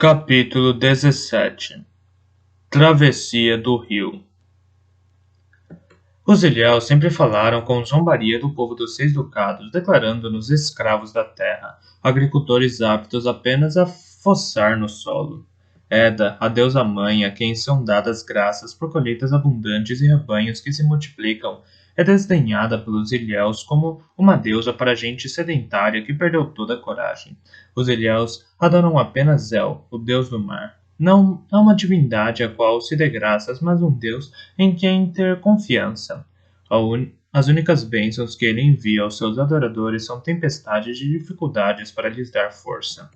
Capítulo 17. Travessia do Rio. Os ilhéus sempre falaram com zombaria do povo dos Seis Ducados, declarando-nos escravos da terra, agricultores aptos apenas a fossar no solo. Eda, a deusa mãe, a quem são dadas graças por colheitas abundantes e rebanhos que se multiplicam, é desdenhada pelos ilhéus como uma deusa para gente sedentária que perdeu toda a coragem. Os ilhéus adoram apenas El, o deus do mar. Não é uma divindade a qual se dê graças, mas um deus em quem ter confiança. As únicas bênçãos que ele envia aos seus adoradores são tempestades de dificuldades para lhes dar força.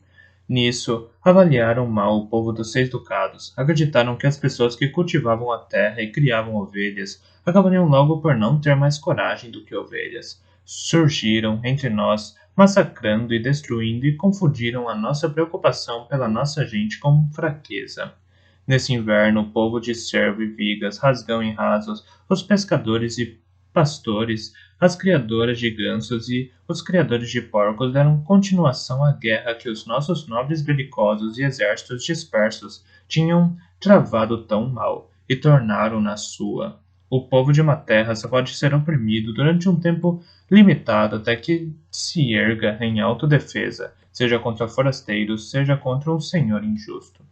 Nisso, avaliaram mal o povo dos Seis Ducados. Acreditaram que as pessoas que cultivavam a terra e criavam ovelhas acabariam logo por não ter mais coragem do que ovelhas. Surgiram entre nós, massacrando e destruindo, e confundiram a nossa preocupação pela nossa gente com fraqueza. Nesse inverno, o povo de Cervo e Vigas, Rasgão e Rasos, os pescadores e pastores, as criadoras de gansos e os criadores de porcos deram continuação à guerra que os nossos nobres belicosos e exércitos dispersos tinham travado tão mal, e tornaram-na sua. O povo de uma terra só pode ser oprimido durante um tempo limitado até que se erga em autodefesa, seja contra forasteiros, seja contra um senhor injusto.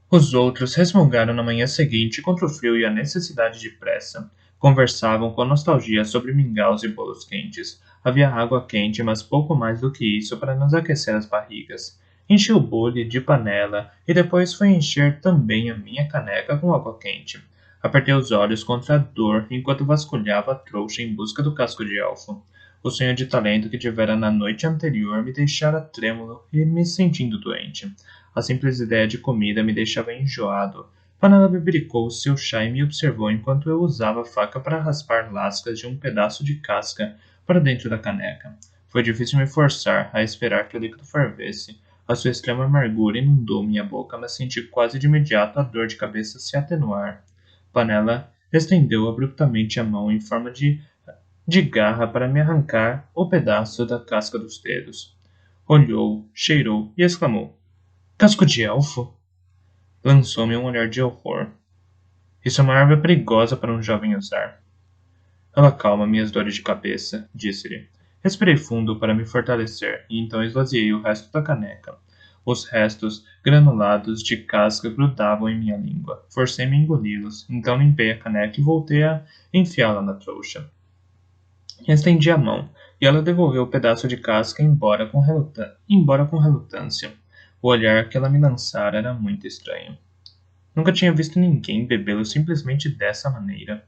Os outros resmungaram na manhã seguinte contra o frio e a necessidade de pressa. Conversavam com nostalgia sobre mingaus e bolos quentes. Havia água quente, mas pouco mais do que isso para nos aquecer as barrigas. Enchi o bule de panela e depois foi encher também a minha caneca com água quente. Apertei os olhos contra a dor enquanto vasculhava a trouxa em busca do casco de elfo. O sonho de talento que tivera na noite anterior me deixara trêmulo e me sentindo doente. A simples ideia de comida me deixava enjoado. Panela bebericou o seu chá e me observou enquanto eu usava a faca para raspar lascas de um pedaço de casca para dentro da caneca. Foi difícil me forçar a esperar que o líquido fervesse. A sua extrema amargura inundou minha boca, mas senti quase de imediato a dor de cabeça se atenuar. Panela estendeu abruptamente a mão em forma de garra para me arrancar o pedaço da casca dos dedos. Olhou, cheirou e exclamou: "Casco de elfo?" Lançou-me um olhar de horror. "Isso é uma arma perigosa para um jovem usar." "Ela acalma minhas dores de cabeça", disse-lhe. Respirei fundo para me fortalecer, e então esvaziei o resto da caneca. Os restos granulados de casca grudavam em minha língua. Forcei-me a engoli-los, então limpei a caneca e voltei a enfiá-la na trouxa. Estendi a mão, e ela devolveu o pedaço de casca embora com relutância. O olhar que ela me lançara era muito estranho. Nunca tinha visto ninguém bebê-lo simplesmente dessa maneira.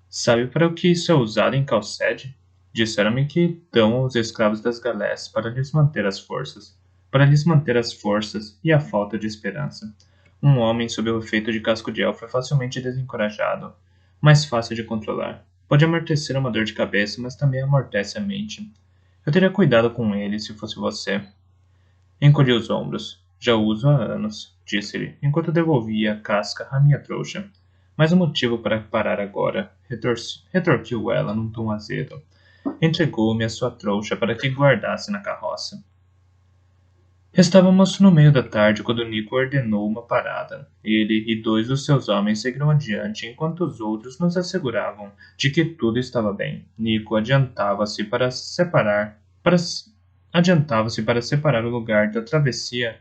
"Sabe para o que isso é usado em Calcede?" Disseram-me que dão aos escravos das galés para lhes manter as forças. E a falta de esperança. Um homem sob o efeito de casco de elfo é facilmente desencorajado, mais fácil de controlar. Pode amortecer uma dor de cabeça, mas também amortece a mente. Eu teria cuidado com ele se fosse você. Encolhi os ombros. "Já o uso há anos", disse-lhe, enquanto devolvia a casca à minha trouxa. "Mas o motivo para parar agora", retorquiu ela num tom azedo. Entregou-me a sua trouxa para que guardasse na carroça. Estávamos no meio da tarde quando Nico ordenou uma parada. Ele e dois dos seus homens seguiram adiante enquanto os outros nos asseguravam de que tudo estava bem. Nico adiantava-se para separar o lugar da travessia.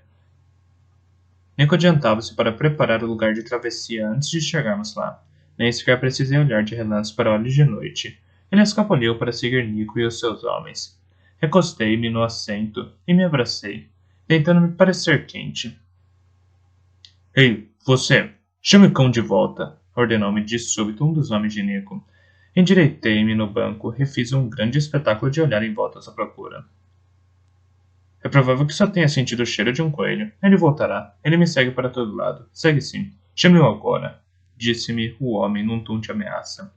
Nico adiantava-se para preparar o lugar de travessia antes de chegarmos lá. Nem sequer precisei olhar de relance para olhos de noite. Ele escapuliu para seguir Nico e os seus homens. Recostei-me no assento e me abracei, tentando me parecer quente. "Ei, você! Chame o cão de volta!" ordenou-me de súbito um dos homens de Nico. Endireitei-me no banco e fiz um grande espetáculo de olhar em volta à sua procura. "É provável que só tenha sentido o cheiro de um coelho. Ele voltará. Ele me segue para todo lado. Segue sim. Chame-o agora", disse-me o homem num tom de ameaça.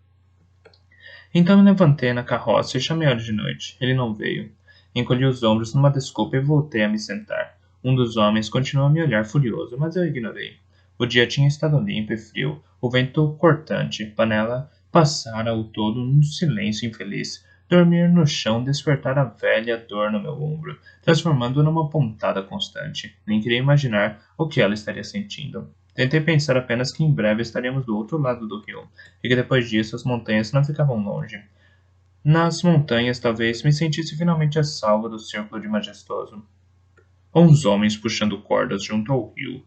Então me levantei na carroça e chamei-o de noite. Ele não veio. Encolhi os ombros numa desculpa e voltei a me sentar. Um dos homens continuou a me olhar furioso, mas eu ignorei. O dia tinha estado limpo e frio. O vento cortante, panela, passara o todo num silêncio infeliz. Dormir no chão despertara a velha dor no meu ombro, transformando-o numa pontada constante. Nem queria imaginar o que ela estaria sentindo. Tentei pensar apenas que em breve estaríamos do outro lado do rio, e que depois disso as montanhas não ficavam longe. Nas montanhas, talvez, me sentisse finalmente a salvo do círculo de majestoso. Uns homens puxando cordas junto ao rio.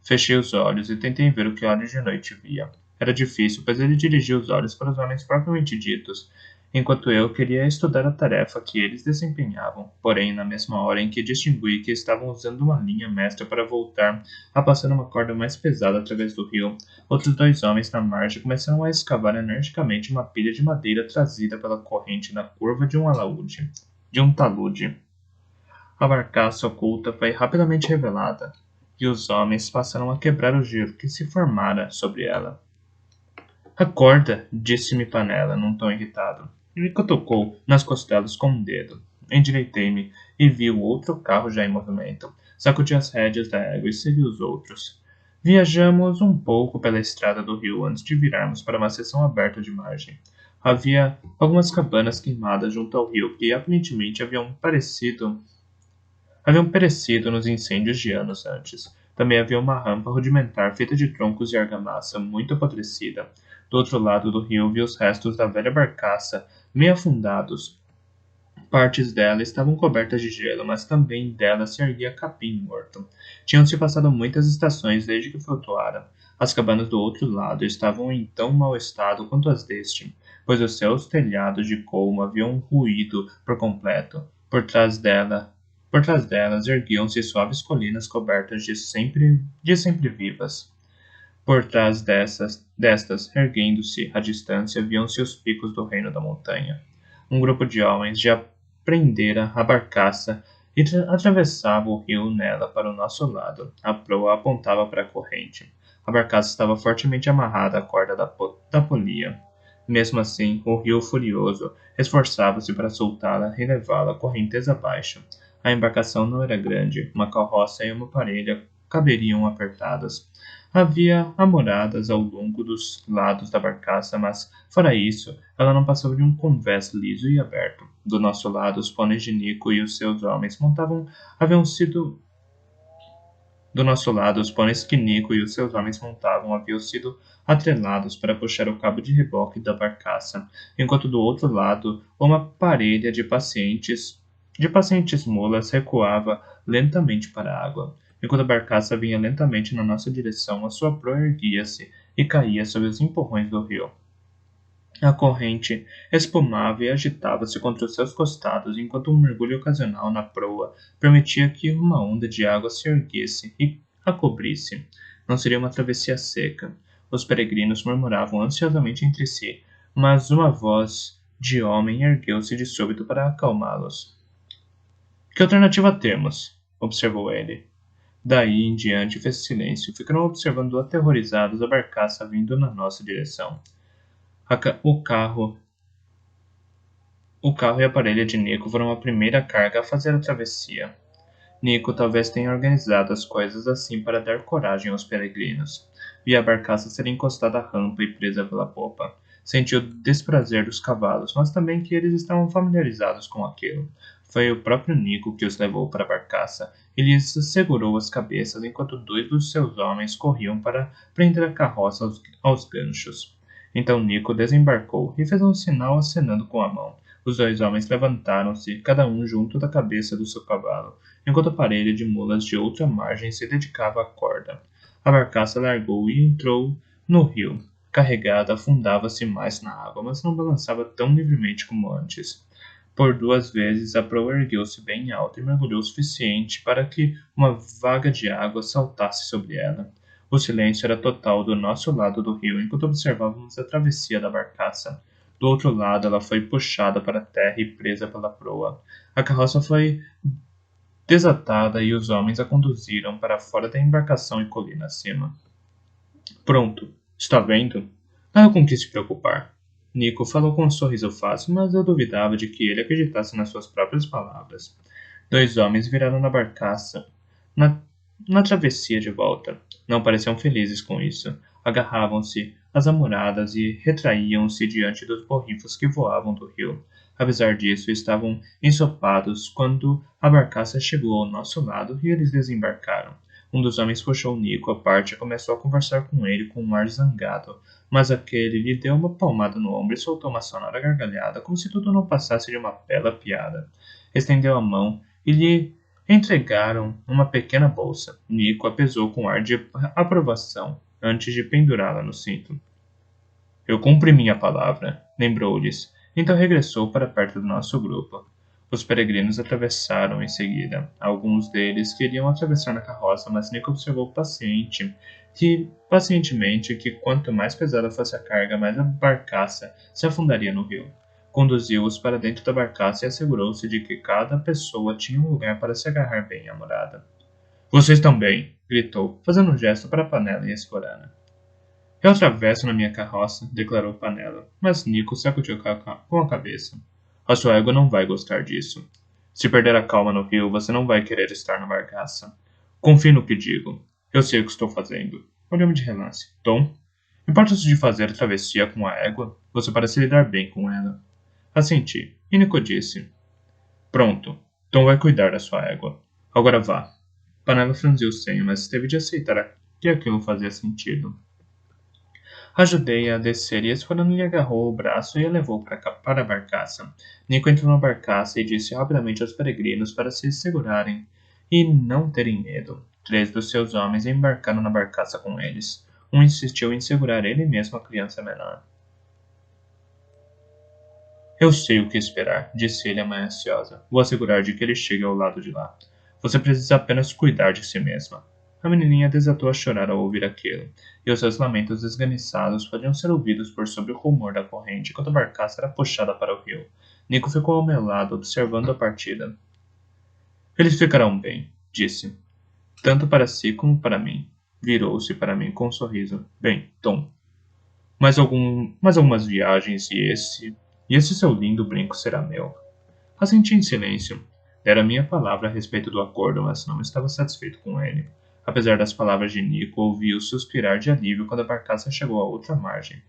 Fechei os olhos e tentei ver o que olhos de noite via. Era difícil, pois ele dirigia os olhos para os homens propriamente ditos, enquanto eu queria estudar a tarefa que eles desempenhavam. Porém, na mesma hora em que distingui que estavam usando uma linha mestra para voltar a passar uma corda mais pesada através do rio, outros dois homens na margem começaram a escavar energicamente uma pilha de madeira trazida pela corrente na curva de um talude. A barcaça oculta foi rapidamente revelada, e os homens passaram a quebrar o gelo que se formara sobre ela. Acorda, disse-me Panela, num tom irritado. Ele me cutucou nas costelas com um dedo. Endireitei-me e vi o outro carro já em movimento. Sacudi as rédeas da égua e segui os outros. Viajamos um pouco pela estrada do rio antes de virarmos para uma seção aberta de margem. Havia algumas cabanas queimadas junto ao rio que aparentemente haviam perecido nos incêndios de anos antes. Também havia uma rampa rudimentar feita de troncos e argamassa muito apodrecida. Do outro lado do rio vi os restos da velha barcaça, meio afundados. Partes dela estavam cobertas de gelo, mas também dela se erguia capim morto. Tinham-se passado muitas estações desde que flutuara. As cabanas do outro lado estavam em tão mau estado quanto as deste, pois os seus telhados de colmo haviam ruído por completo. Por trás delas erguiam-se suaves colinas cobertas de sempre vivas. Por trás destas, erguendo-se à distância, viam-se os picos do reino da montanha. Um grupo de homens já prendera a barcaça e atravessava o rio nela para o nosso lado. A proa apontava para a corrente. A barcaça estava fortemente amarrada à corda da polia. Mesmo assim, o rio furioso esforçava-se para soltá-la e levá-la correnteza abaixo. A embarcação não era grande, uma carroça e uma parelha caberiam apertadas. Havia amoradas ao longo dos lados da barcaça, mas, fora isso, ela não passava de um convés liso e aberto. Do nosso lado, os pôneis de Nico e os seus homens haviam sido do nosso lado, os pôneis que Nico e os seus homens montavam haviam sido atrelados para puxar o cabo de reboque da barcaça, enquanto do outro lado, uma parelha de pacientes mulas recuava lentamente para a água. Enquanto a barcaça vinha lentamente na nossa direção, a sua proa erguia-se e caía sob os empurrões do rio. A corrente espumava e agitava-se contra os seus costados, enquanto um mergulho ocasional na proa permitia que uma onda de água se erguesse e a cobrisse. Não seria uma travessia seca. Os peregrinos murmuravam ansiosamente entre si, mas uma voz de homem ergueu-se de súbito para acalmá-los. Que alternativa temos? Observou ele. Daí em diante fez silêncio. Ficaram observando aterrorizados a barcaça vindo na nossa direção. O carro e a parelha de Nico foram a primeira carga a fazer a travessia. Nico talvez tenha organizado as coisas assim para dar coragem aos peregrinos. Vi a barcaça ser encostada à rampa e presa pela popa. Senti o desprazer dos cavalos, mas também que eles estavam familiarizados com aquilo. Foi o próprio Nico que os levou para a barcaça e lhes segurou as cabeças enquanto dois dos seus homens corriam para prender a carroça aos ganchos. Então Nico desembarcou e fez um sinal acenando com a mão. Os dois homens levantaram-se, cada um junto da cabeça do seu cavalo, enquanto a parelha de mulas de outra margem se dedicava à corda. A barcaça largou e entrou no rio. Carregada, afundava-se mais na água, mas não balançava tão livremente como antes. Por 2 vezes a proa ergueu-se bem alta e mergulhou o suficiente para que uma vaga de água saltasse sobre ela. O silêncio era total do nosso lado do rio enquanto observávamos a travessia da barcaça. Do outro lado, ela foi puxada para a terra e presa pela proa. A carroça foi desatada e os homens a conduziram para fora da embarcação e colina acima. Pronto, está vendo? Nada com que se preocupar. Nico falou com um sorriso fácil, mas eu duvidava de que ele acreditasse nas suas próprias palavras. 2 homens viraram na barcaça, na travessia de volta. Não pareciam felizes com isso. Agarravam-se às amoradas e retraíam-se diante dos borrifos que voavam do rio. Apesar disso, estavam ensopados quando a barcaça chegou ao nosso lado e eles desembarcaram. Um dos homens puxou Nico à parte e começou a conversar com ele com um ar zangado, mas aquele lhe deu uma palmada no ombro e soltou uma sonora gargalhada, como se tudo não passasse de uma bela piada. Estendeu a mão e lhe entregaram uma pequena bolsa. Nico a pesou com ar de aprovação antes de pendurá-la no cinto. Eu cumpri minha palavra, lembrou-lhes. Então regressou para perto do nosso grupo. Os peregrinos atravessaram em seguida. Alguns deles queriam atravessar na carroça, mas Nico observou pacientemente que quanto mais pesada fosse a carga, mais a barcaça se afundaria no rio. Conduziu-os para dentro da barcaça e assegurou-se de que cada pessoa tinha um lugar para se agarrar bem à morada. Vocês também! Gritou, fazendo um gesto para Panela e Esporana. Eu atravesso na minha carroça, declarou Panela, mas Nico sacudiu com a cabeça. A sua égua não vai gostar disso. Se perder a calma no rio, você não vai querer estar na barcaça. Confie no que digo. Eu sei o que estou fazendo. Olhou-me de relance. Tom, importa-se de fazer a travessia com a égua? Você parece lidar bem com ela. Assenti, e Nico disse. Pronto, Tom vai cuidar da sua égua. Agora vá. Panela franziu o senho, mas teve de aceitar que aquilo fazia sentido. Ajudei-a a descer e Esforano lhe agarrou o braço e a levou para a barcaça. Nico entrou na barcaça e disse rapidamente aos peregrinos para se segurarem e não terem medo. 3 dos seus homens embarcaram na barcaça com eles. Um insistiu em segurar ele mesmo a criança menor. Eu sei o que esperar, disse ele amanheciosa. Vou assegurar de que ele chegue ao lado de lá. Você precisa apenas cuidar de si mesma. A menininha desatou a chorar ao ouvir aquilo, e os seus lamentos esganiçados podiam ser ouvidos por sobre o rumor da corrente enquanto a barcaça era puxada para o rio. Nico ficou ao meu lado, observando a partida. Eles ficarão bem, disse. Tanto para si como para mim. Virou-se para mim com um sorriso. Bem, Tom. Mais algumas viagens e esse seu lindo brinco será meu. Assenti em silêncio. Dera minha palavra a respeito do acordo, mas não estava satisfeito com ele. Apesar das palavras de Nico, ouvi-o suspirar de alívio quando a barcaça chegou à outra margem.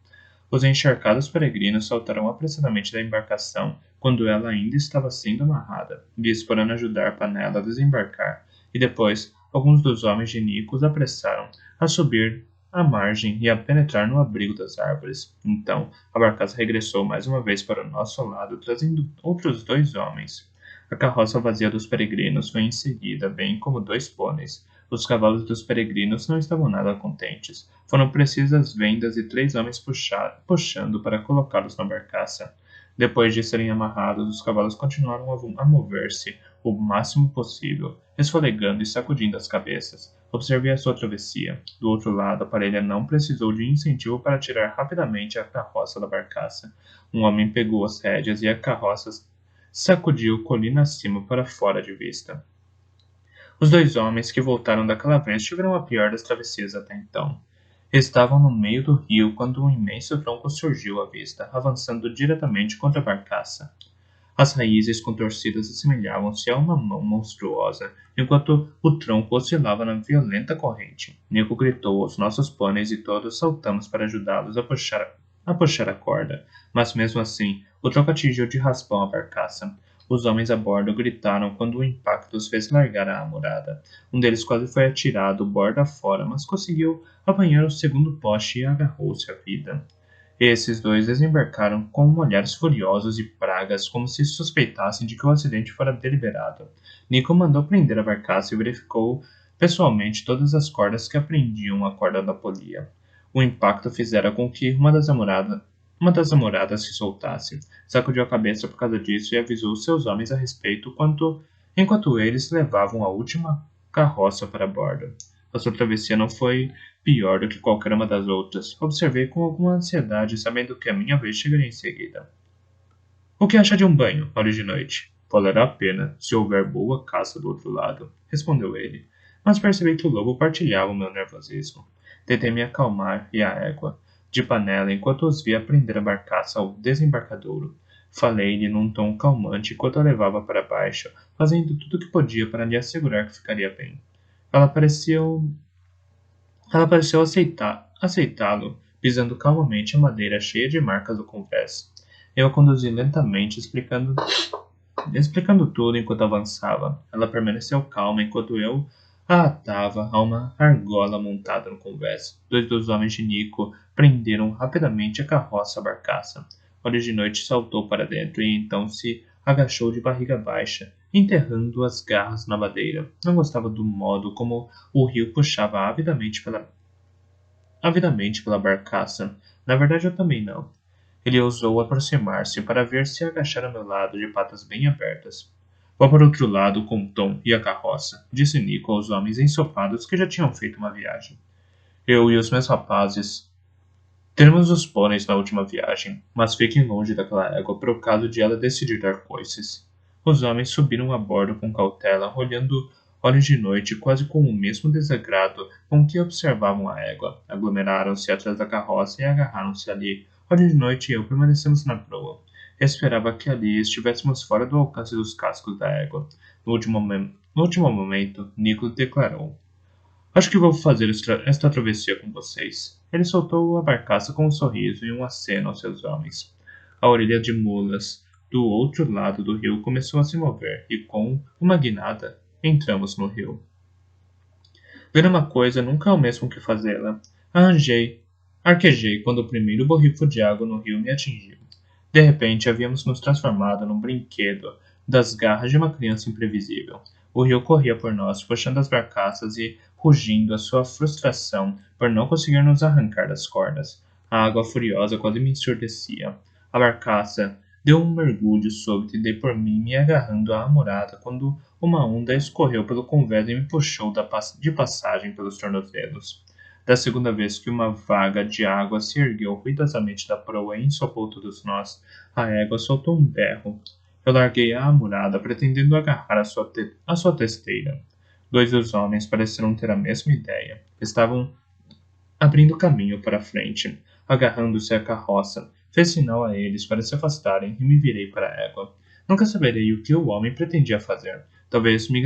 Os encharcados peregrinos saltaram apressadamente da embarcação quando ela ainda estava sendo amarrada, vi Esporano ajudar Panela a desembarcar, e depois alguns dos homens de Nico os apressaram a subir a margem e a penetrar no abrigo das árvores. Então, a barcaça regressou mais uma vez para o nosso lado, trazendo outros 2 homens. A carroça vazia dos peregrinos foi em seguida, bem como 2 pôneis. Os cavalos dos peregrinos não estavam nada contentes. Foram precisas vendas e 3 homens puxando para colocá-los na barcaça. Depois de serem amarrados, os cavalos continuaram a mover-se o máximo possível, esfolegando e sacudindo as cabeças. Observei a sua travessia. Do outro lado, a parelha não precisou de incentivo para tirar rapidamente a carroça da barcaça. Um homem pegou as rédeas e a carroça sacudiu colina acima para fora de vista. Os 2 homens que voltaram daquela vez tiveram a pior das travessias até então. Estavam no meio do rio quando um imenso tronco surgiu à vista, avançando diretamente contra a barcaça. As raízes contorcidas assemelhavam-se a uma mão monstruosa, enquanto o tronco oscilava na violenta corrente. Nico gritou aos nossos pôneis e todos saltamos para ajudá-los a puxar a corda, mas mesmo assim, o tronco atingiu de raspão a barcaça. Os homens a bordo gritaram quando o impacto os fez largar a amorada. Um deles quase foi atirado borda fora, mas conseguiu apanhar o segundo poste e agarrou-se à vida. Esses 2 desembarcaram com olhares furiosos e pragas, como se suspeitassem de que o acidente fora deliberado. Nico mandou prender a barcaça e verificou pessoalmente todas as cordas que prendiam a corda da polia. O impacto fizera com que uma das amoradas se soltasse. Sacudiu a cabeça por causa disso e avisou seus homens a respeito enquanto eles levavam a última carroça para bordo. A sua travessia não foi pior do que qualquer uma das outras. Observei com alguma ansiedade, sabendo que a minha vez chegaria em seguida. O que acha de um banho, hora de noite? Valerá a pena, se houver boa caça do outro lado, respondeu ele. Mas percebi que o lobo partilhava o meu nervosismo. Tentei me acalmar e a égua de Panela enquanto os via prender a barcaça ao desembarcadouro. Falei-lhe num tom calmante enquanto a levava para baixo, fazendo tudo o que podia para lhe assegurar que ficaria bem. Ela pareceu aceitá-lo, pisando calmamente a madeira cheia de marcas do convés. Eu a conduzi lentamente, explicando tudo enquanto avançava. Ela permaneceu calma enquanto eu a atava a uma argola montada no convés. Dois dos homens de Nico prenderam rapidamente a carroça à barcaça. Olho de Noite saltou para dentro e então se agachou de barriga baixa, enterrando as garras na madeira. Não gostava do modo como o rio puxava avidamente pela barcaça. Na verdade, eu também não. Ele ousou aproximar-se para ver se agachar ao meu lado de patas bem abertas. Vá para outro lado com Tom e a carroça, disse Nico aos homens ensopados que já tinham feito uma viagem. Eu e os meus rapazes teremos os pôneis na última viagem, mas fiquem longe daquela égua por causa de ela decidir dar coices. Os homens subiram a bordo com cautela, olhando olhos de noite quase com o mesmo desagrado com que observavam a égua. Aglomeraram-se atrás da carroça e agarraram-se ali. Olhos de Noite e eu permanecemos na proa. Esperava que ali estivéssemos fora do alcance dos cascos da égua. No último momento, Nicholas declarou: Acho que vou fazer esta travessia com vocês. Ele soltou a barcaça com um sorriso e um aceno aos seus homens. A orelha de mulas do outro lado do rio começou a se mover e, com uma guinada, entramos no rio. Ver uma coisa nunca é o mesmo que fazê-la. Arquejei quando o primeiro borrifo de água no rio me atingiu. De repente, havíamos nos transformado num brinquedo das garras de uma criança imprevisível. O rio corria por nós, puxando as barcaças e rugindo a sua frustração por não conseguir nos arrancar das cordas. A água furiosa quase me ensurdecia. A barcaça deu um mergulho súbito e dei por mim me agarrando à amurada quando uma onda escorreu pelo convés e me puxou de passagem pelos tornozelos. Da segunda vez que uma vaga de água se ergueu ruidosamente da proa e ensopou todos nós, a égua soltou um berro. Eu larguei a amurada, pretendendo agarrar a sua testeira. Dois dos homens pareceram ter a mesma ideia. Estavam abrindo caminho para a frente. Agarrando-se à carroça, fez sinal a eles para se afastarem e me virei para a égua. Nunca saberei o que o homem pretendia fazer. Talvez me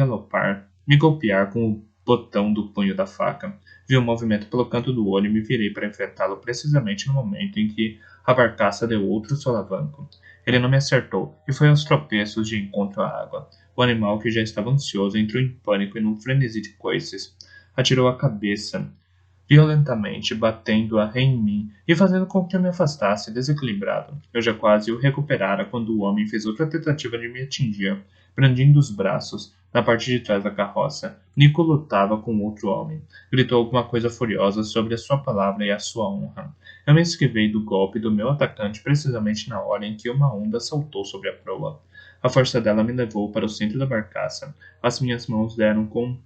golpear com o botão do punho da faca. Vi um movimento pelo canto do olho e me virei para enfrentá-lo precisamente no momento em que a barcaça deu outro solavanco. Ele não me acertou e foi aos tropeços de encontro à água. O animal, que já estava ansioso, entrou em pânico e num frenesi de coices. Atirou a cabeça violentamente, batendo-a em mim e fazendo com que eu me afastasse desequilibrado. Eu já quase o recuperara quando o homem fez outra tentativa de me atingir, brandindo os braços na parte de trás da carroça. Nico lutava com outro homem. Gritou alguma coisa furiosa sobre a sua palavra e a sua honra. Eu me esquivei do golpe do meu atacante precisamente na hora em que uma onda saltou sobre a proa. A força dela me levou para o centro da barcaça. As minhas mãos deram com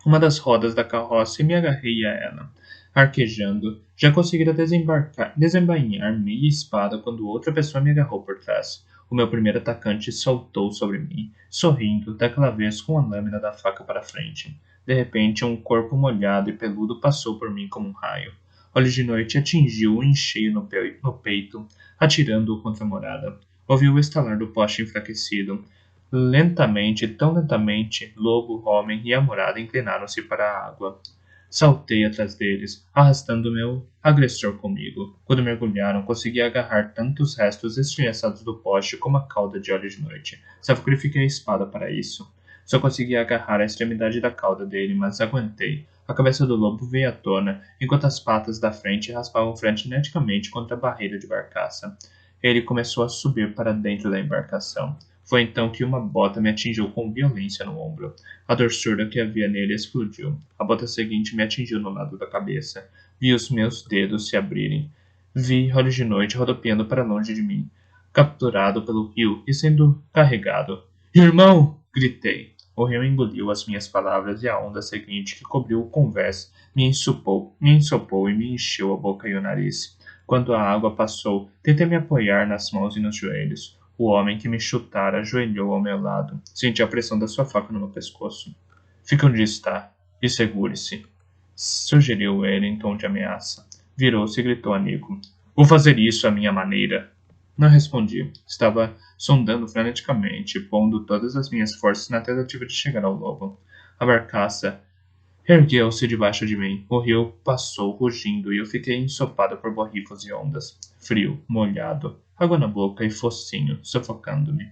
uma das rodas da carroça e me agarrei a ela. Arquejando, já conseguira desembainhar meia espada quando outra pessoa me agarrou por trás. O meu primeiro atacante saltou sobre mim, sorrindo, daquela vez com a lâmina da faca para frente. De repente, um corpo molhado e peludo passou por mim como um raio. Olhos de Noite atingiu-o em cheio no peito, atirando-o contra a morada. Ouvi o estalar do poste enfraquecido. Lentamente, tão lentamente, lobo, homem e a morada inclinaram-se para a água. Saltei atrás deles, arrastando meu agressor comigo. Quando mergulharam, consegui agarrar tanto os restos estilhaçados do poste como a cauda de Olhos de Noite. Sacrifiquei a espada para isso. Só consegui agarrar a extremidade da cauda dele, mas aguentei. A cabeça do lobo veio à tona, enquanto as patas da frente raspavam freneticamente contra a barreira de barcaça. Ele começou a subir para dentro da embarcação. Foi então que uma bota me atingiu com violência no ombro. A dorsura que havia nele explodiu. A bota seguinte me atingiu no lado da cabeça. Vi os meus dedos se abrirem. Vi Olhos de Noite rodopiando para longe de mim, capturado pelo rio e sendo carregado. Irmão! Gritei. O rio engoliu as minhas palavras e a onda seguinte, que cobriu o convés, me ensopou e me encheu a boca e o nariz. Quando a água passou, tentei me apoiar nas mãos e nos joelhos. O homem que me chutara ajoelhou ao meu lado. Senti a pressão da sua faca no meu pescoço. Fique onde está e segure-se, sugeriu ele em tom de ameaça. Virou-se e gritou a Nico. Vou fazer isso à minha maneira. Não respondi. Estava sondando freneticamente, pondo todas as minhas forças na tentativa de chegar ao lobo. A barcaça ergueu-se debaixo de mim. O rio passou rugindo e eu fiquei ensopado por borrifos e ondas. Frio, molhado, água na boca e focinho, sufocando-me.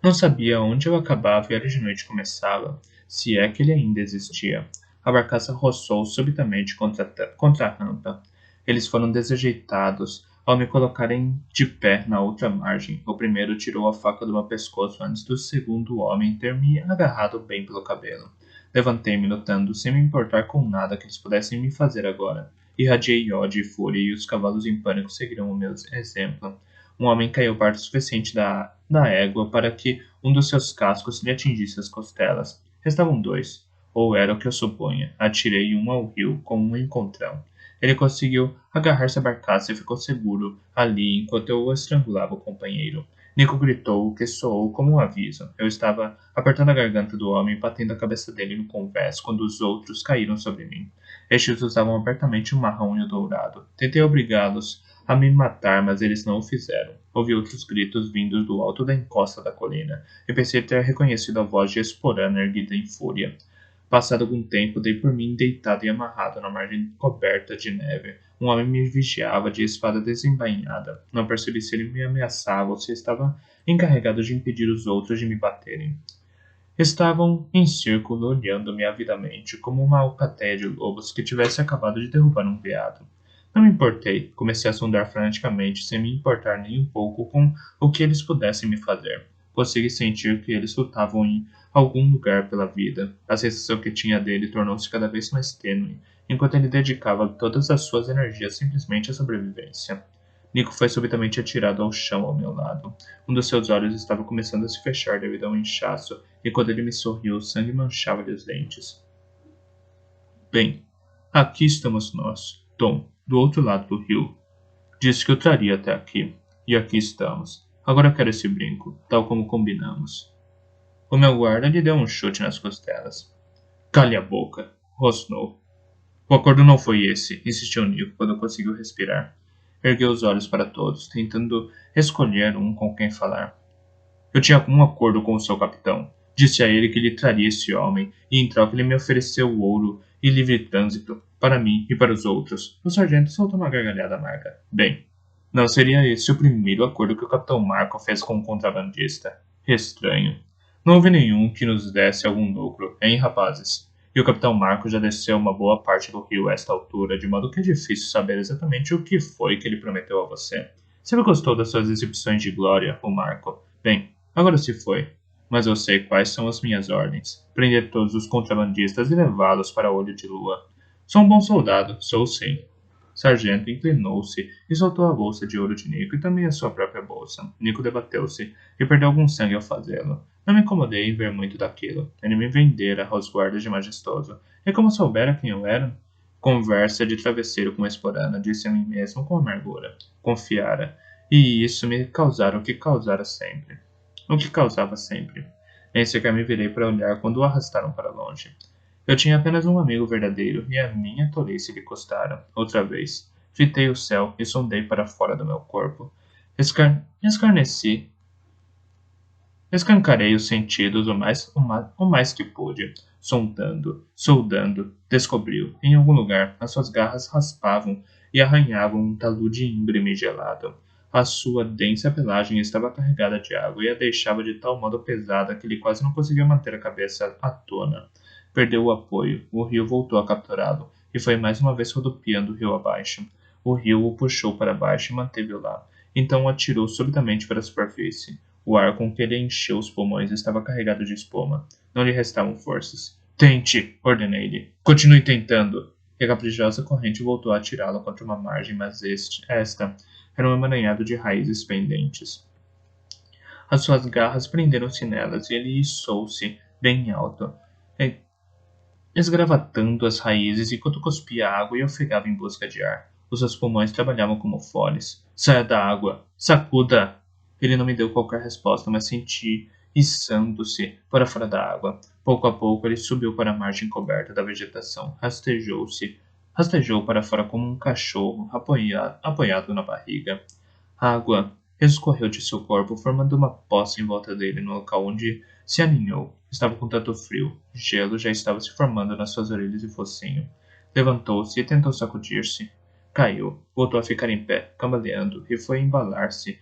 Não sabia onde eu acabava e a de noite começava, se é que ele ainda existia. A barcaça roçou subitamente contra a rampa. Eles foram desajeitados ao me colocarem de pé na outra margem. O primeiro tirou a faca do meu pescoço antes do segundo homem ter me agarrado bem pelo cabelo. Levantei-me lutando, sem me importar com nada que eles pudessem me fazer agora. Irradiei ódio e fúria, e os cavalos em pânico seguiram o meu exemplo. Um homem caiu perto o suficiente da égua para que um dos seus cascos lhe atingisse as costelas. Restavam dois, ou era o que eu supunha. Atirei um ao rio como um encontrão. Ele conseguiu agarrar-se à barcaça e ficou seguro ali enquanto eu estrangulava o companheiro. Nico gritou, o que soou como um aviso. Eu estava apertando a garganta do homem e batendo a cabeça dele no convés quando os outros caíram sobre mim. Estes usavam abertamente o marrom e o dourado. Tentei obrigá-los a me matar, mas eles não o fizeram. Ouvi outros gritos vindos do alto da encosta da colina, e pensei ter reconhecido a voz de Esporana erguida em fúria. Passado algum tempo, dei por mim deitado e amarrado na margem coberta de neve. Um homem me vigiava de espada desembainhada. Não percebi se ele me ameaçava ou se estava encarregado de impedir os outros de me baterem. Estavam em círculo olhando-me avidamente, como uma alcateia de lobos que tivesse acabado de derrubar um veado. Não me importei, comecei a sondar freneticamente, sem me importar nem um pouco com o que eles pudessem me fazer. Consegui sentir que eles lutavam em algum lugar pela vida. A sensação que tinha dele tornou-se cada vez mais tênue, enquanto ele dedicava todas as suas energias simplesmente à sobrevivência. Nico foi subitamente atirado ao chão ao meu lado. Um dos seus olhos estava começando a se fechar devido a um inchaço, e quando ele me sorriu, o sangue manchava-lhe os dentes. Bem, aqui estamos nós, Tom, do outro lado do rio. Disse que o traria até aqui. E aqui estamos. Agora quero esse brinco, tal como combinamos. O meu guarda lhe deu um chute nas costelas. Cale a boca, rosnou. O acordo não foi esse, insistiu Nico quando conseguiu respirar. Ergueu os olhos para todos, tentando escolher um com quem falar. Eu tinha um acordo com o seu capitão. Disse a ele que lhe traria esse homem, e em troca ele me ofereceu ouro e livre trânsito, para mim e para os outros. O sargento soltou uma gargalhada amarga. Bem, não seria esse o primeiro acordo que o capitão Marco fez com um contrabandista. Estranho. Não houve nenhum que nos desse algum lucro, hein, rapazes? E o capitão Marco já desceu uma boa parte do rio a esta altura, de modo que é difícil saber exatamente o que foi que ele prometeu a você. Sempre gostou das suas exibições de glória, o Marco. Bem, agora se foi. Mas eu sei quais são as minhas ordens. Prender todos os contrabandistas e levá-los para o olho de lua. Sou um bom soldado, sou sim. Sargento inclinou-se e soltou a bolsa de ouro de Nico e também a sua própria bolsa. Nico debateu-se e perdeu algum sangue ao fazê-lo. Não me incomodei em ver muito daquilo. Ele me vendera aos guardas de majestoso. E como soubera quem eu era? Conversa de travesseiro com Esporana, disse a mim mesmo com amargura. Confiara. E isso me causara o que causara sempre. O que causava sempre. Nem sequer me virei para olhar quando o arrastaram para longe. Eu tinha apenas um amigo verdadeiro e a minha tolice lhe custara. Outra vez, fitei o céu e sondei para fora do meu corpo. Escarneci. Escancarei os sentidos o mais que pude. Sondando, soldando, descobriu. Em algum lugar, as suas garras raspavam e arranhavam um talude íngreme e gelado. A sua densa pelagem estava carregada de água e a deixava de tal modo pesada que ele quase não conseguia manter a cabeça à tona. Perdeu o apoio. O rio voltou a capturá-lo e foi mais uma vez rodopiando o rio abaixo. O rio o puxou para baixo e manteve-o lá. Então o atirou subitamente para a superfície. O ar com que ele encheu os pulmões estava carregado de espuma. Não lhe restavam forças. Tente! Ordenei-lhe. Continue tentando! E a caprichosa corrente voltou a atirá-lo contra uma margem, mas esta era um emaranhado de raízes pendentes. As suas garras prenderam-se nelas e ele içou-se bem alto, esgravatando as raízes enquanto cuspia água e ofegava em busca de ar. Os seus pulmões trabalhavam como foles. Saia da água! Sacuda! Ele não me deu qualquer resposta, mas senti içando-se para fora da água. Pouco a pouco ele subiu para a margem coberta da vegetação. Rastejou para fora como um cachorro apoiado na barriga. A água escorreu de seu corpo, formando uma poça em volta dele no local onde se aninhou. Estava com tanto frio. Gelo já estava se formando nas suas orelhas e focinho. Levantou-se e tentou sacudir-se. Caiu, voltou a ficar em pé, cambaleando, e foi embalar-se.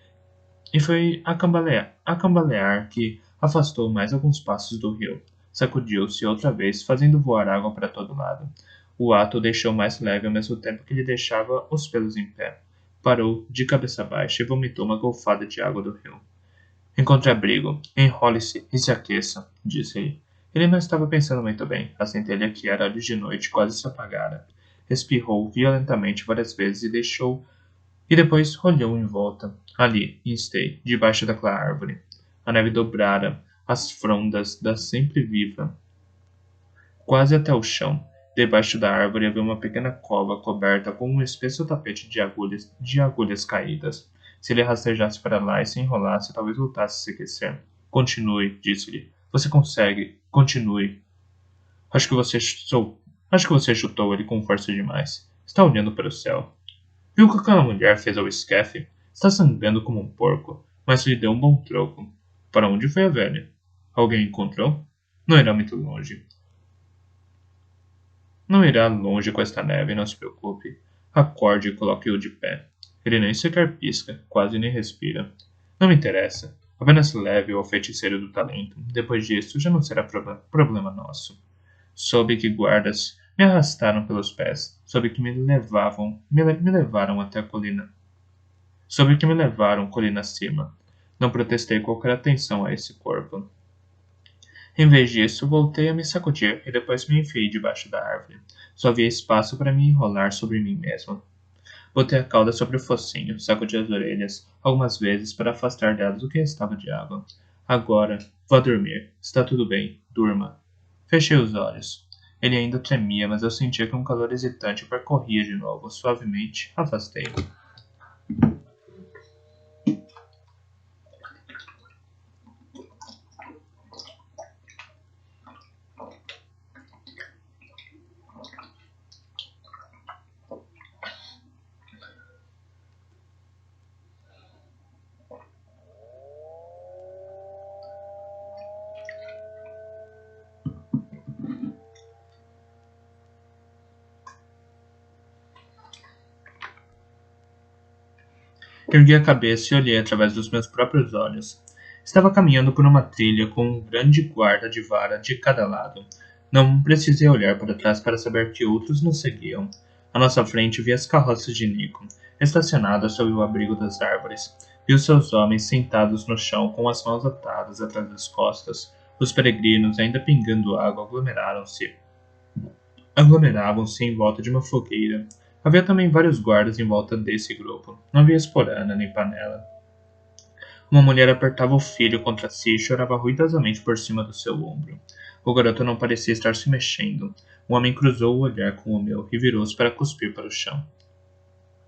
E foi a cambalear que afastou mais alguns passos do rio. Sacudiu-se outra vez, fazendo voar água para todo lado. O ato o deixou mais leve ao mesmo tempo que lhe deixava os pelos em pé. Parou, de cabeça baixa, e vomitou uma golfada de água do rio. Encontre abrigo, enrole-se e se aqueça, disse ele. Ele não estava pensando muito bem. A centelha que era ali de noite quase se apagara. Espirrou violentamente várias vezes e depois olhou em volta. Ali, em Stay, debaixo daquela árvore. A neve dobrara as frondas da sempre viva, quase até o chão. Debaixo da árvore havia uma pequena cova coberta com um espesso tapete de agulhas caídas. Se ele rastejasse para lá e se enrolasse, talvez voltasse a se aquecer. Continue, disse-lhe. Você consegue. Continue. Acho que você chutou. Acho que você chutou ele com força demais. Está olhando para o céu. Viu o que aquela mulher fez ao escafe? Está sangrando como um porco, mas lhe deu um bom troco. Para onde foi a velha? Alguém encontrou? Não irá muito longe. Não irá longe com esta neve, não se preocupe. Acorde e coloque-o de pé. Ele nem sequer pisca, quase nem respira. Não me interessa. Apenas leve-o ao feiticeiro do talento. Depois disso, já não será problema nosso. Soube que guardas me arrastaram pelos pés. Soube que me levaram até a colina. Soube que me levaram colina acima. Não protestei qualquer atenção a esse corpo. Em vez disso, voltei a me sacudir e depois me enfiei debaixo da árvore. Só havia espaço para me enrolar sobre mim mesmo. Botei a cauda sobre o focinho, sacudi as orelhas algumas vezes para afastar delas o que restava de água. Agora, vá dormir. Está tudo bem. Durma. Fechei os olhos. Ele ainda tremia, mas eu sentia que um calor hesitante percorria de novo. Suavemente, afastei-o. Ergui a cabeça e olhei através dos meus próprios olhos. Estava caminhando por uma trilha com um grande guarda de vara de cada lado. Não precisei olhar para trás para saber que outros nos seguiam. À nossa frente vi as carroças de Nico, estacionadas sob o abrigo das árvores. Vi os seus homens sentados no chão com as mãos atadas atrás das costas. Os peregrinos, ainda pingando água, aglomeravam-se em volta de uma fogueira. Havia também vários guardas em volta desse grupo. Não havia esporana nem panela. Uma mulher apertava o filho contra si e chorava ruidosamente por cima do seu ombro. O garoto não parecia estar se mexendo. O homem cruzou o olhar com o meu e virou-se para cuspir para o chão.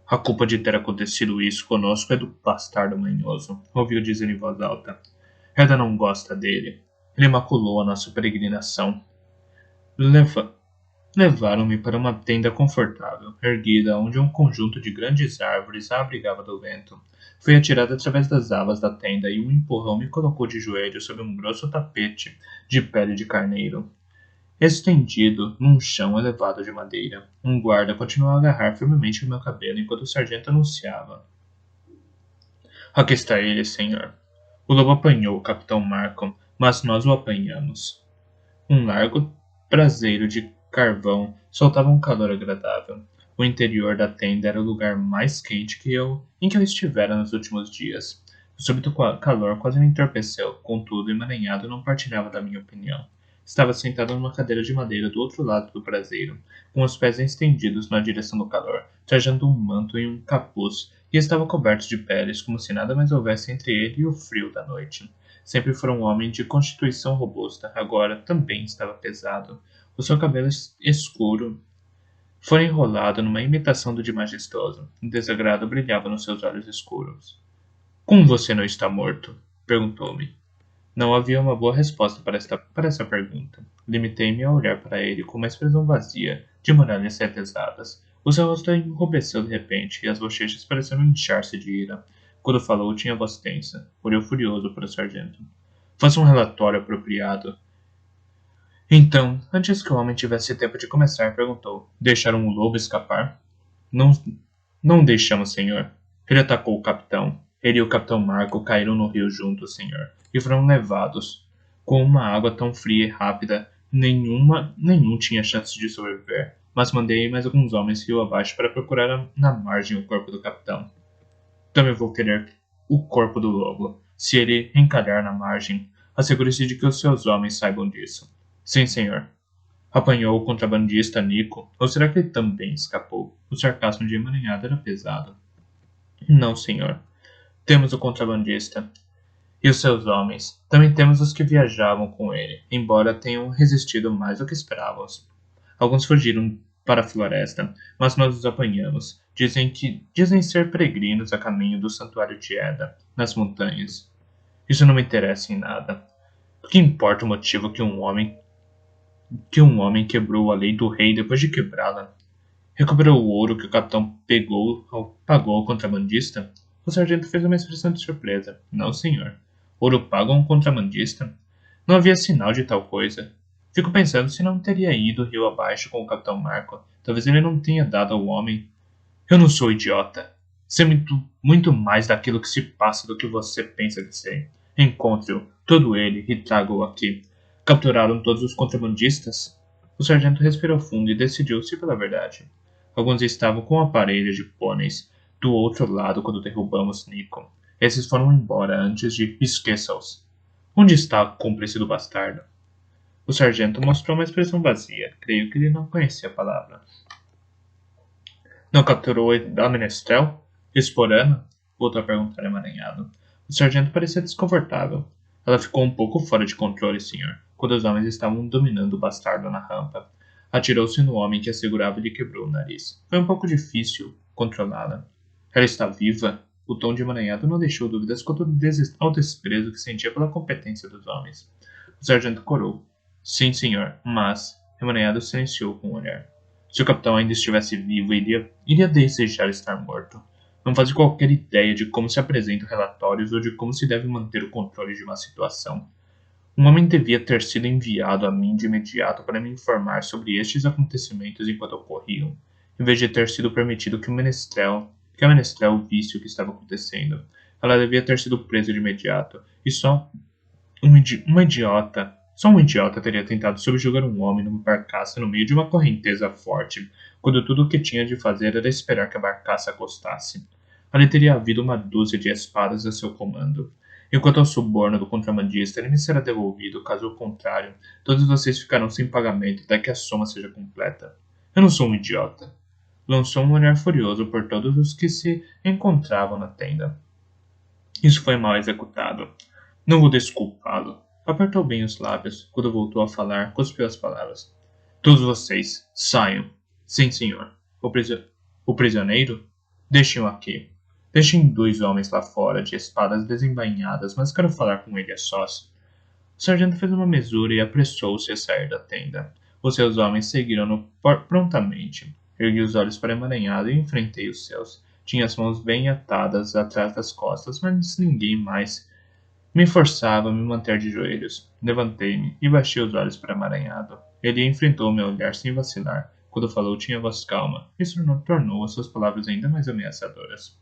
A culpa de ter acontecido isso conosco é do bastardo manhoso, ouviu dizer em voz alta. Herda não gosta dele. Ele maculou a nossa peregrinação. Levaram-me para uma tenda confortável, erguida onde um conjunto de grandes árvores a abrigava do vento. Fui atirado através das alas da tenda e um empurrão me colocou de joelhos sob um grosso tapete de pele de carneiro. Estendido num chão elevado de madeira, um guarda continuou a agarrar firmemente o meu cabelo enquanto o sargento anunciava. Aqui está ele, senhor. O lobo apanhou o capitão Markham, mas nós o apanhamos. Um largo braseiro de carvão soltava um calor agradável. O interior da tenda era o lugar mais quente em que eu estivera nos últimos dias. O súbito calor quase me entorpeceu, contudo, emaranhado não partilhava da minha opinião. Estava sentado numa cadeira de madeira do outro lado do braseiro, com os pés estendidos na direção do calor, trajando um manto e um capuz, e estava coberto de peles, como se nada mais houvesse entre ele e o frio da noite. Sempre foi um homem de constituição robusta, agora também estava pesado. O seu cabelo escuro fora enrolado numa imitação do de majestoso. O desagrado brilhava nos seus olhos escuros. Como você não está morto? Perguntou-me. Não havia uma boa resposta para essa pergunta. Limitei-me a olhar para ele com uma expressão vazia, de muralhas pesadas. O seu rosto enrubesceu de repente e as bochechas pareceram inchar-se de ira. Quando falou, tinha voz tensa. Olhou furioso para o sargento. Faça um relatório apropriado. Então, antes que o homem tivesse tempo de começar, perguntou. Deixaram o lobo escapar? Não, Não deixamos, senhor. Ele atacou o capitão. Ele e o capitão Marco caíram no rio juntos, senhor, e foram levados. Com uma água tão fria e rápida, nenhum tinha chance de sobreviver. Mas mandei mais alguns homens rio abaixo para procurar na margem o corpo do capitão. Também vou querer o corpo do lobo. Se ele encalhar na margem, assegure-se de que os seus homens saibam disso. Sim, senhor. Apanhou o contrabandista Nico, ou será que ele também escapou? O sarcasmo de emaranhado era pesado. Não, senhor. Temos o contrabandista e os seus homens. Também temos os que viajavam com ele, embora tenham resistido mais do que esperávamos. Alguns fugiram para a floresta, mas nós os apanhamos. Dizem ser peregrinos a caminho do santuário de Eda, nas montanhas. Isso não me interessa em nada. O que importa o motivo que um homem quebrou a lei do rei depois de quebrá-la? Recuperou o ouro que o capitão pagou ao contrabandista? O sargento fez uma expressão de surpresa. Não, senhor. Ouro pago a um contrabandista? Não havia sinal de tal coisa. Fico pensando se não teria ido rio abaixo com o capitão Marco. Talvez ele não tenha dado ao homem. Eu não sou idiota. Sei muito mais daquilo que se passa do que você pensa que sei. Encontre-o, todo ele, e traga-o aqui. Capturaram todos os contrabandistas? O sargento respirou fundo e decidiu-se pela verdade. Alguns estavam com aparelhos de pôneis do outro lado quando derrubamos Nico. Esses foram embora antes de esqueça-os. Onde está o cúmplice do bastardo? O sargento mostrou uma expressão vazia. Creio que ele não conhecia a palavra. Não capturou a menestrel? Esporana? Voltou a perguntar emaranhado. O sargento parecia desconfortável. Ela ficou um pouco fora de controle, senhor, quando os homens estavam dominando o bastardo na rampa. Atirou-se no homem que a segurava e lhe quebrou o nariz. Foi um pouco difícil controlá-la. Ela está viva? O tom de emaranhado não deixou dúvidas quanto ao desprezo que sentia pela competência dos homens. O sargento corou. Sim, senhor, mas... Emaranhado silenciou com o olhar. Se o capitão ainda estivesse vivo, iria desejar estar morto. Não fazia qualquer ideia de como se apresentam relatórios ou de como se deve manter o controle de uma situação. Um homem devia ter sido enviado a mim de imediato para me informar sobre estes acontecimentos enquanto ocorriam, em vez de ter sido permitido que a menestrel visse o que estava acontecendo. Ela devia ter sido presa de imediato, e só um idiota teria tentado subjugar um homem numa barcaça no meio de uma correnteza forte, quando tudo o que tinha de fazer era esperar que a barcaça acostasse. Ali teria havido uma dúzia de espadas a seu comando. Enquanto ao suborno do contrabandista, ele me será devolvido, caso contrário, todos vocês ficarão sem pagamento até que a soma seja completa. Eu não sou um idiota. Lançou um olhar furioso por todos os que se encontravam na tenda. Isso foi mal executado. Não vou desculpá-lo. Apertou bem os lábios. Quando voltou a falar, cuspiu as palavras. Todos vocês, saiam. Sim, senhor. O prisioneiro? Deixem-o aqui. Deixem 2 homens lá fora, de espadas desembainhadas, mas quero falar com ele a sós. O sargento fez uma mesura e apressou-se a sair da tenda. Os seus homens seguiram-no prontamente. Ergui os olhos para emaranhado e enfrentei os seus. Tinha as mãos bem atadas atrás das costas, mas ninguém mais me forçava a me manter de joelhos. Levantei-me e baixei os olhos para emaranhado. Ele enfrentou meu olhar sem vacilar. Quando falou, tinha voz calma. Isso tornou as suas palavras ainda mais ameaçadoras.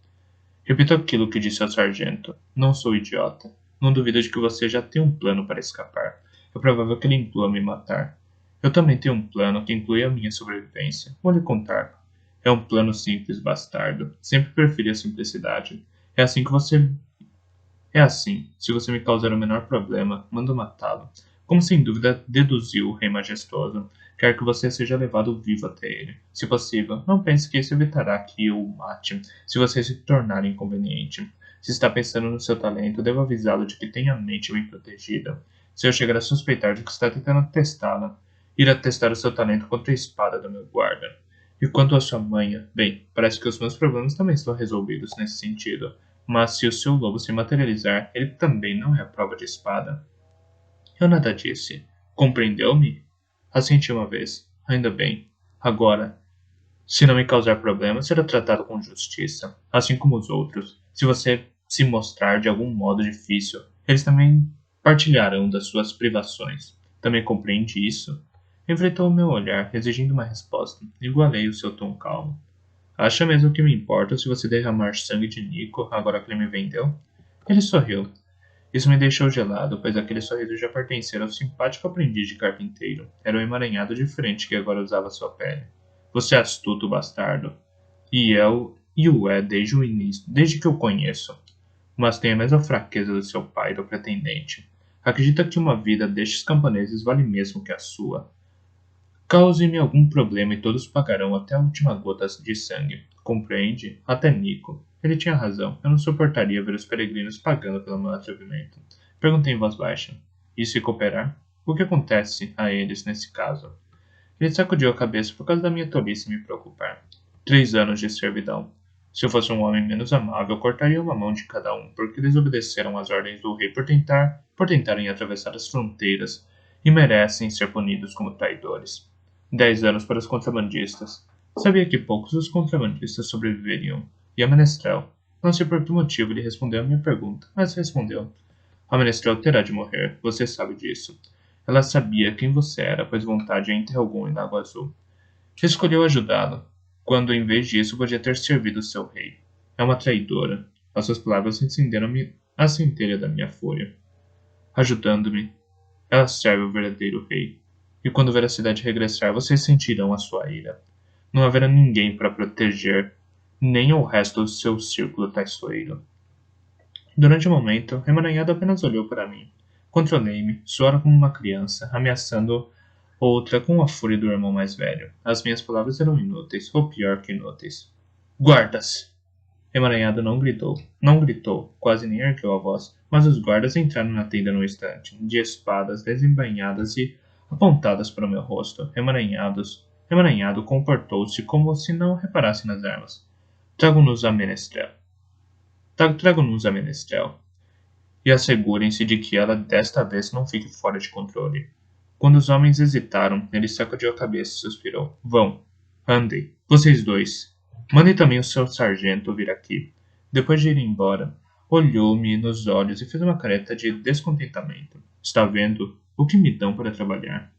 Repito aquilo que disse ao sargento. Não sou idiota. Não duvido de que você já tem um plano para escapar. É provável que ele inclua me matar. Eu também tenho um plano que inclui a minha sobrevivência. Vou lhe contar. É um plano simples, bastardo. Sempre preferi a simplicidade. É assim. Se você me causar o menor problema, mando matá-lo. Como sem dúvida deduziu o rei majestoso. Quero que você seja levado vivo até ele. Se possível, não pense que isso evitará que eu o mate, se você se tornar inconveniente. Se está pensando no seu talento, devo avisá-lo de que tem a mente bem protegida. Se eu chegar a suspeitar de que está tentando testá-la, irá testar o seu talento contra a espada do meu guarda. E quanto à sua manha, bem, parece que os meus problemas também estão resolvidos nesse sentido. Mas se o seu lobo se materializar, ele também não é a prova de espada. Eu nada disse. Compreendeu-me? Assenti uma vez. Ainda bem. Agora, se não me causar problema, será tratado com justiça, assim como os outros. Se você se mostrar de algum modo difícil, eles também partilharão das suas privações. Também compreende isso? Enfrentou o meu olhar, exigindo uma resposta. Igualei o seu tom calmo. Acha mesmo que me importa se você derramar sangue de Nico agora que ele me vendeu? Ele sorriu. Isso me deixou gelado, pois aquele sorriso já pertencia ao simpático aprendiz de carpinteiro. Era um emaranhado diferente que agora usava sua pele. Você é astuto, bastardo. E o é desde o início, desde que o conheço. Mas tem a mesma fraqueza do seu pai, do pretendente. Acredita que uma vida destes camponeses vale mesmo que a sua. Cause-me algum problema e todos pagarão até a última gota de sangue. Compreende? Até Nico. Ele tinha razão. Eu não suportaria ver os peregrinos pagando pelo meu atrevimento. Perguntei em voz baixa. E se cooperar? O que acontece a eles nesse caso? Ele sacudiu a cabeça por causa da minha tolice em me preocupar. 3 anos de servidão. Se eu fosse um homem menos amável, cortaria uma mão de cada um, porque desobedeceram às ordens do rei por tentarem atravessar as fronteiras e merecem ser punidos como traidores. 10 anos para os contrabandistas. Sabia que poucos dos contrabandistas sobreviveriam. E a Menestrel? Não sei por que motivo ele respondeu a minha pergunta, mas respondeu. A Menestrel terá de morrer, você sabe disso. Ela sabia quem você era, pois vontade a interrogou em Lago Azul. Escolheu ajudá-lo, quando em vez disso podia ter servido seu rei. É uma traidora. As suas palavras incenderam-me a centelha da minha fúria. Ajudando-me, ela serve o verdadeiro rei. E quando ver a cidade regressar, vocês sentirão a sua ira. Não haverá ninguém para proteger, nem o resto do seu círculo traiçoeiro. Durante um momento, Emaranhado apenas olhou para mim. Controlei-me, suara como uma criança, ameaçando outra com a fúria do irmão mais velho. As minhas palavras eram inúteis, ou pior que inúteis. Guardas! Emaranhado não gritou, quase nem ergueu a voz, mas os guardas entraram na tenda no instante, de espadas desembainhadas e apontadas para o meu rosto. Emaranhado comportou-se como se não reparasse nas armas. Trago-nos a Menestrel. Trago-nos a Menestrel. E assegurem-se de que ela desta vez não fique fora de controle. Quando os homens hesitaram, ele sacudiu a cabeça e suspirou. Vão. Andem. Vocês dois. Mandem também o seu sargento vir aqui. Depois de ir embora, olhou-me nos olhos e fez uma careta de descontentamento. Está vendo o que me dão para trabalhar?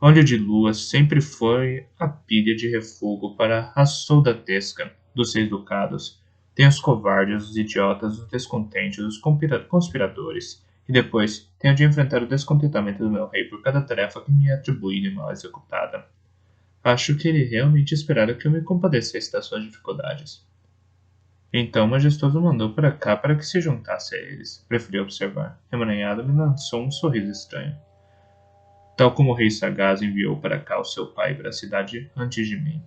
Óleo de lua sempre foi a pilha de refúgio para a soldadesca dos 6 ducados. Tem os covardes, os idiotas, os descontentes, os conspiradores. E depois tenho de enfrentar o descontentamento do meu rei por cada tarefa que me é atribuída e mal executada. Acho que ele realmente esperara que eu me compadecesse das suas dificuldades. Então o majestoso mandou para cá para que se juntasse a eles. Preferi observar. Emaranhado me lançou um sorriso estranho. Tal como o rei sagaz enviou para cá o seu pai para a cidade antes de mim.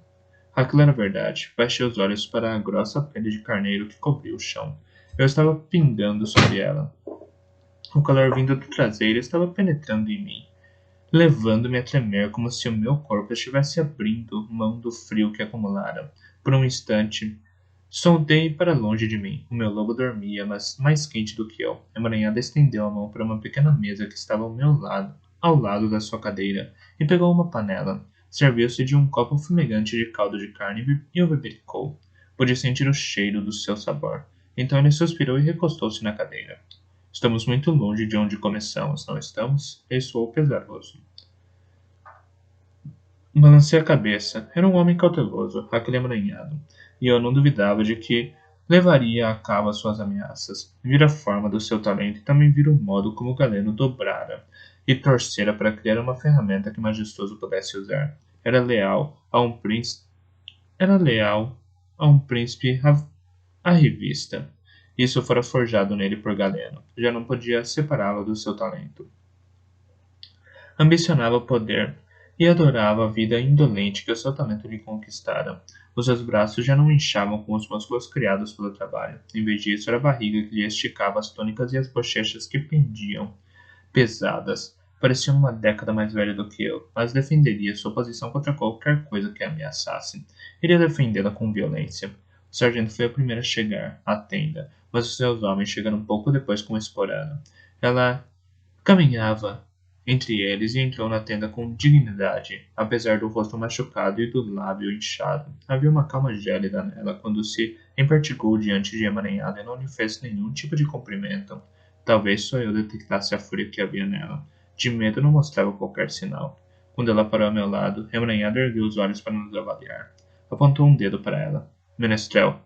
Aquilo era verdade. Baixei os olhos para a grossa pele de carneiro que cobria o chão. Eu estava pingando sobre ela. O calor vindo do traseiro estava penetrando em mim, levando-me a tremer como se o meu corpo estivesse abrindo mão do frio que acumulara. Por um instante, sondei para longe de mim. O meu lobo dormia, mas mais quente do que eu. Emaranhada estendeu a mão para uma pequena mesa que estava ao lado da sua cadeira, e pegou uma panela. Serviu-se de um copo fumegante de caldo de carne e o bebericou. Pude sentir o cheiro do seu sabor. Então ele suspirou e recostou-se na cadeira. Estamos muito longe de onde começamos, não estamos? Ele soou pesaroso. Balancei a cabeça. Era um homem cauteloso, aquele emaranhado, e eu não duvidava de que levaria a cabo as suas ameaças. Vira a forma do seu talento e também vira o modo como o Galeno dobrara e torcera para criar uma ferramenta que o majestoso pudesse usar. Era leal a um príncipe à revista. Isso fora forjado nele por Galeno. Já não podia separá-lo do seu talento. Ambicionava o poder e adorava a vida indolente que o seu talento lhe conquistara. Os seus braços já não inchavam com os músculos criados pelo trabalho. Em vez disso, era a barriga que lhe esticava as túnicas e as bochechas que pendiam, pesadas. Parecia uma década mais velho do que eu, mas defenderia sua posição contra qualquer coisa que a ameaçasse. Iria defendê-la com violência. O sargento foi a primeira a chegar à tenda, mas os seus homens chegaram pouco depois com o esporano. Ela caminhava entre eles e entrou na tenda com dignidade, apesar do rosto machucado e do lábio inchado. Havia uma calma gélida nela quando se empertigou diante de Emaranhado e não lhe fez nenhum tipo de cumprimento. Talvez só eu detectasse a fúria que havia nela. De medo não mostrava qualquer sinal. Quando ela parou ao meu lado, Emaranhado ergueu os olhos para nos avaliar. Apontou um dedo para ela. Menestrel,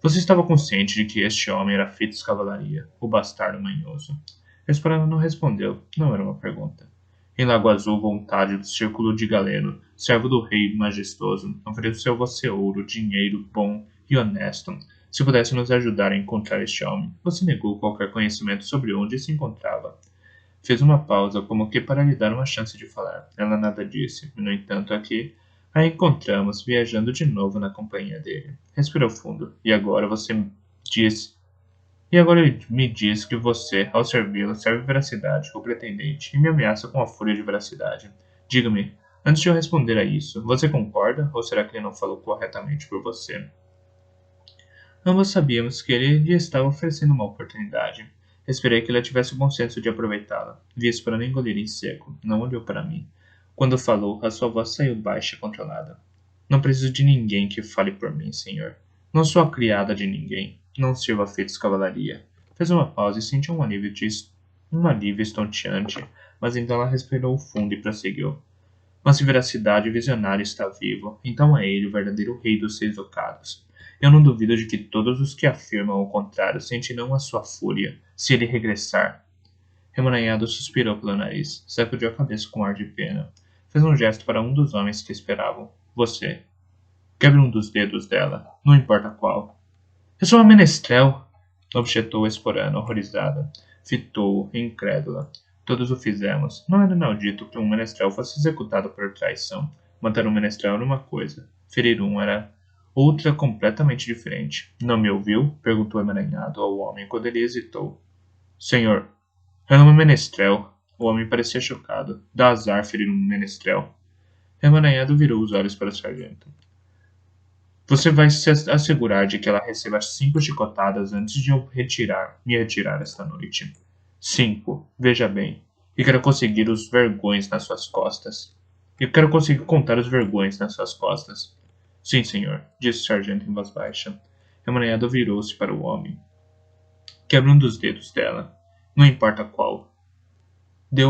você estava consciente de que este homem era Fitz Cavalaria, o bastardo manhoso? Esperana não respondeu. Não era uma pergunta. Em Lago Azul, vontade do círculo de Galeno, servo do rei majestoso, ofereceu você ouro, dinheiro bom e honesto. Se pudesse nos ajudar a encontrar este homem, você negou qualquer conhecimento sobre onde se encontrava. Fez uma pausa, como que para lhe dar uma chance de falar. Ela nada disse. No entanto, aqui a encontramos viajando de novo na companhia dele. Respirou fundo. Diz. E agora ele me diz que você, ao servi-lo, serve veracidade, o pretendente, e me ameaça com a fúria de veracidade. Diga-me, antes de eu responder a isso, você concorda, ou será que ele não falou corretamente por você? Ambos sabíamos que ele lhe estava oferecendo uma oportunidade. Esperei que ele tivesse o bom senso de aproveitá-la. Vi isso para não engolir em seco. Não olhou para mim. Quando falou, a sua voz saiu baixa e controlada. Não preciso de ninguém que fale por mim, senhor. Não sou a criada de ninguém. Não sirvo a feitos cavalaria. Fez uma pausa e sentiu um alívio estonteante, mas então ela respirou fundo e prosseguiu. Mas se veracidade visionário está vivo, então é ele o verdadeiro rei dos seis ducados. Eu não duvido de que todos os que afirmam o contrário sentirão a sua fúria, se ele regressar. Remaranhado suspirou pelo nariz, sacudiu a cabeça com ar de pena. Fez um gesto para um dos homens que esperavam. Você. Quebre um dos dedos dela, não importa qual. Eu sou uma menestrel, objetou Esporana, horrorizada. Fitou-o, incrédula. Todos o fizemos. Não era inaudito que um menestrel fosse executado por traição. Matar um menestrel era uma coisa. Ferir um era outra completamente diferente. Não me ouviu? Perguntou emaranhado ao homem quando ele hesitou. Senhor, ela é uma menestrel. O homem parecia chocado. Dá azar ferir um menestrel. Emaranhado virou os olhos para o sargento. Você vai se assegurar de que ela receba 5 chicotadas antes de eu me retirar esta noite. 5. Veja bem. E quero conseguir os vergões nas suas costas. Eu quero conseguir contar os vergões nas suas costas. Sim, senhor, disse o sargento em voz baixa. Emaranhado virou-se para o homem. Quebre um dos dedos dela. Não importa qual. Deu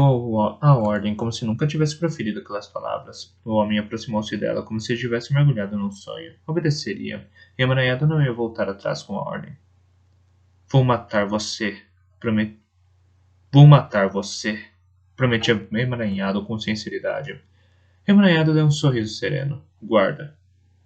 a ordem como se nunca tivesse proferido aquelas palavras. O homem aproximou-se dela como se estivesse mergulhado num sonho. Obedeceria, e emaranhado não ia voltar atrás com a ordem. Vou matar você, Vou matar você, prometia emaranhado com sinceridade. Emaranhado deu um sorriso sereno. Guarda.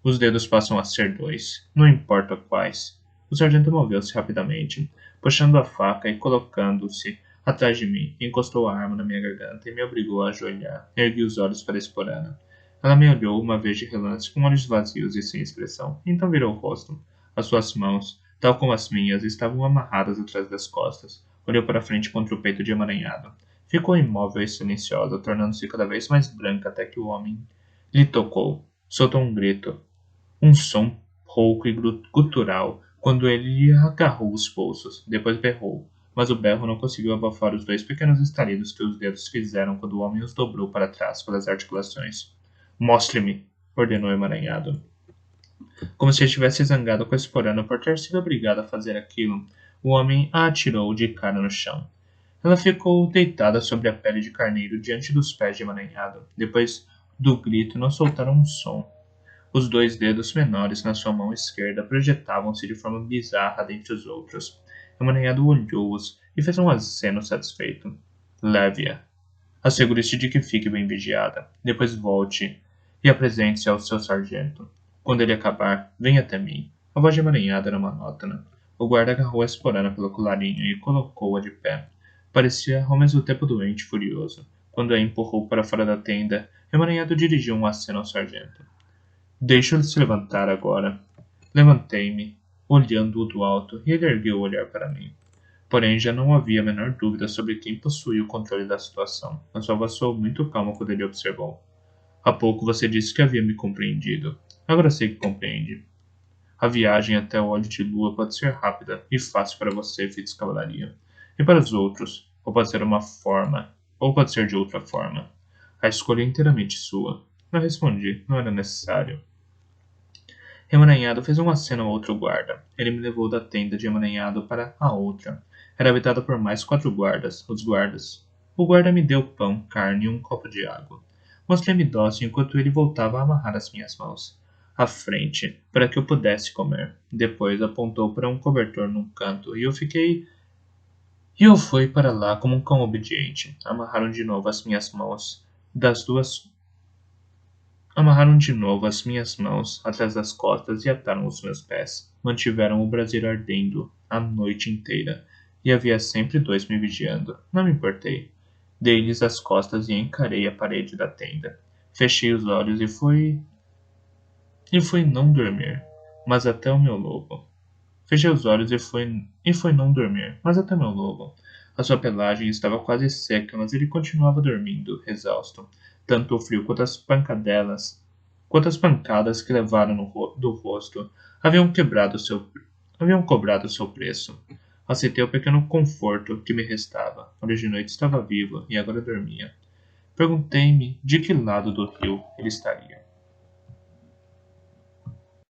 Os dedos passam a ser 2, não importa quais. O sargento moveu-se rapidamente, puxando a faca e colocando-se atrás de mim, encostou a arma na minha garganta e me obrigou a ajoelhar. Ergui os olhos para Esporana. Ela me olhou uma vez de relance com olhos vazios e sem expressão, então virou o rosto. As suas mãos, tal como as minhas, estavam amarradas atrás das costas. Olhou para frente contra o peito de emaranhado. Ficou imóvel e silenciosa, tornando-se cada vez mais branca até que o homem lhe tocou. Soltou um grito. Um som rouco e gutural quando ele lhe agarrou os pulsos. Depois berrou, mas o berro não conseguiu abafar os 2 pequenos estalidos que os dedos fizeram quando o homem os dobrou para trás pelas articulações. Mostre-me, ordenou emaranhado. Como se estivesse zangado com Esporano por ter sido obrigado a fazer aquilo, o homem a atirou de cara no chão. Ela ficou deitada sobre a pele de carneiro diante dos pés de emaranhado. Depois do grito, não soltaram um som. Os 2 dedos menores na sua mão esquerda projetavam-se de forma bizarra dentre os outros. Emaranhado olhou-os e fez um aceno satisfeito. Leve-a. Assegure-se de que fique bem vigiada. Depois volte e apresente-se ao seu sargento. Quando ele acabar, venha até mim. A voz de emaranhado era monótona. O guarda agarrou a Esporana pelo colarinho e colocou-a de pé. Parecia ao mesmo tempo doente e furioso. Quando a empurrou para fora da tenda, emaranhado dirigiu um aceno ao sargento. Deixe-o se levantar agora. Levantei-me, olhando-o do alto, e ele ergueu o olhar para mim. Porém, já não havia a menor dúvida sobre quem possuía o controle da situação. A sua voz soou muito calma quando ele observou. Há pouco você disse que havia me compreendido. Agora sei que compreende. A viagem até o olho de lua pode ser rápida e fácil para você, Fitz Cavalaria. E para os outros, ou pode ser de outra forma. A escolha é inteiramente sua. Não respondi, não era necessário. Emaranhado fez um aceno ao outro guarda. Ele me levou da tenda de Emaranhado para a outra. Era habitada por mais 4 guardas, os guardas. O guarda me deu pão, carne e um copo de água. Mostrei-me dócil enquanto ele voltava a amarrar as minhas mãos. à frente para que eu pudesse comer. Depois apontou para um cobertor num canto e eu fui para lá como um cão obediente. Amarraram de novo as minhas mãos atrás das costas e ataram os meus pés. Mantiveram o braseiro ardendo a noite inteira, e havia sempre dois me vigiando. Não me importei. Dei-lhes as costas e encarei a parede da tenda. Fechei os olhos e fui não dormir, mas até o meu lobo. Fechei os olhos e fui não dormir, mas até meu lobo. A sua pelagem estava quase seca, mas ele continuava dormindo, exausto. Tanto o frio quanto as pancadas que levaram do rosto haviam cobrado seu preço. Aceitei o pequeno conforto que me restava. Hoje de noite estava vivo e agora dormia. Perguntei-me de que lado do rio ele estaria.